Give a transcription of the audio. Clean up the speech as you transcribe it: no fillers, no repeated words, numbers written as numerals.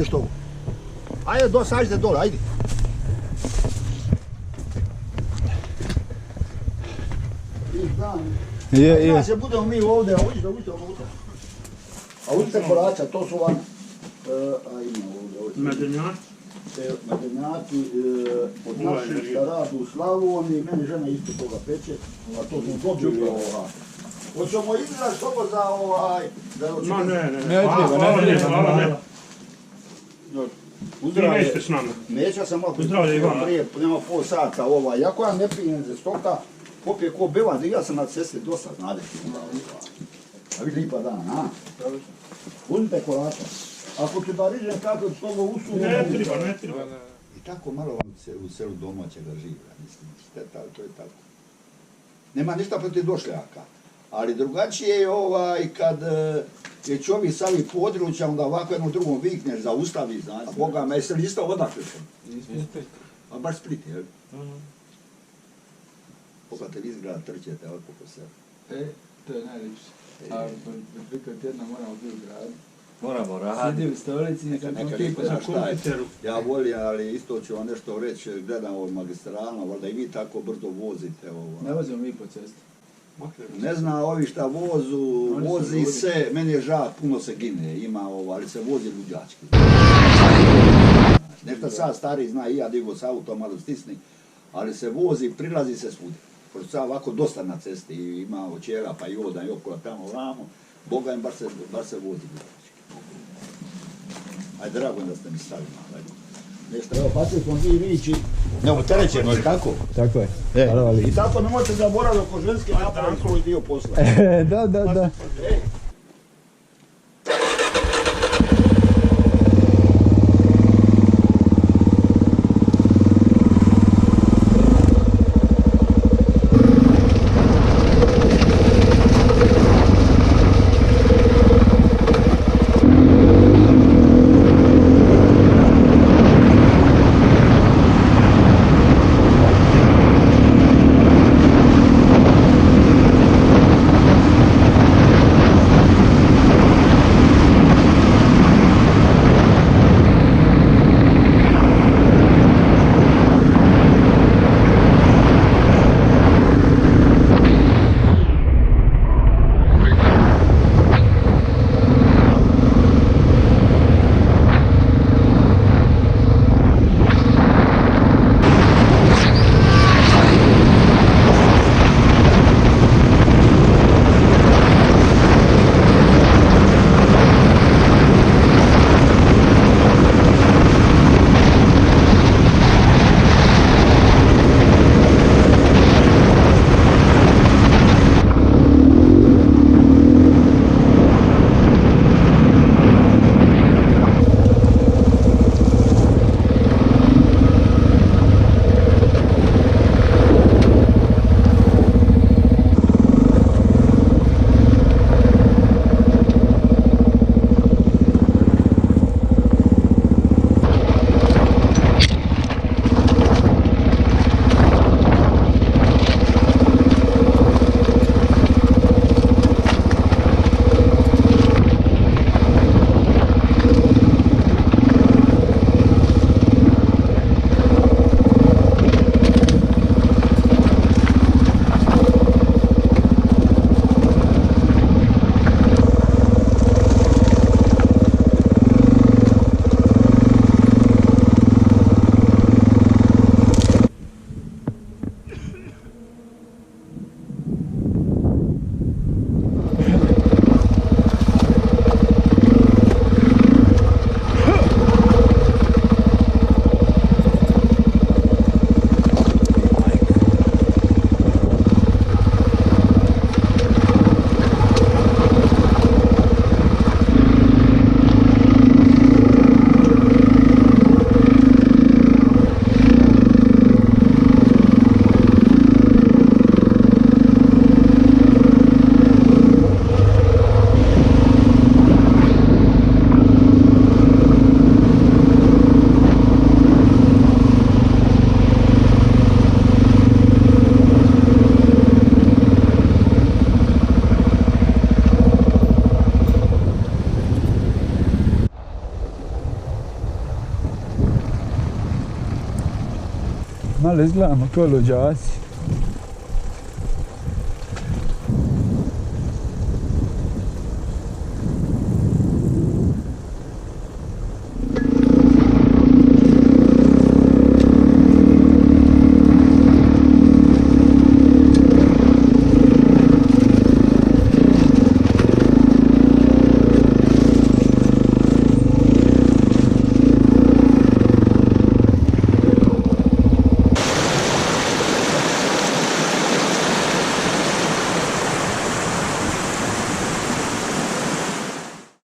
ideš to. Ajde, sađite dole, ajde. Je. Znači, budemo mi ovdje, a uđite unutra. A uđite korača, to su vam... Medenjaci. Medenjaci od naših šta radu u Slavoniji, meni žena isto toga peče, a to su dobili ovoga. Hoćemo izraš ovo za ovaj... Ma ne. Hvala. Uzdravlje. Nećete s nama. Neća sam malo prije, nema pol sata ovaj. Jako ja ne pijem za stoka, popije ko bilan, ja sam na cesti dosta, znate. A vidi lipa dan, a? Uzmite korača. Ako ću da rižem kako je ovo usu... Ne treba. I tako malo vam se u selu domaćega živa, mislim, šteta, to je tako. Nema ništa protiv došljaka, ali drugačije je kad je čovjek sa ovih područja, onda ovako jednom drugom vikneš, zaustavi, znači. A Boga me, jeste li isto odakle sam? A baš Split, jel? Pogledajte, vi izgleda trčete oko sebe. To je najljepše. A preko tjedna moramo biti u gradu. Moramo raditi. Sidi u stolici i neka znaš šta je. Ja volim, ali isto ću vam nešto reći, gledam ovo magistralno, valjda i vi tako brzo vozite. Ne vozimo mi po cesti. Ne zna ovi šta vozi se, meni je žal, puno se gine, ima ali se vozi luđački. Nešto sad stari zna i ja digo s auto, malo stisni, ali se vozi, prilazi se svudi. Pošto sad ovako dosta na cesti, ima očera, pa i odan i okolo tamo vamo, Boga im baš se vozi luđački. Ajde, drago da ste mi stavili malo. Nešto, evo, pasili smo dvije riči, neopterećeno, je tako? Tako je. I tako nemojte zaboraviti oko ženske napraviti svoj dio posla. Da. Malo izgledamo kao luđaci.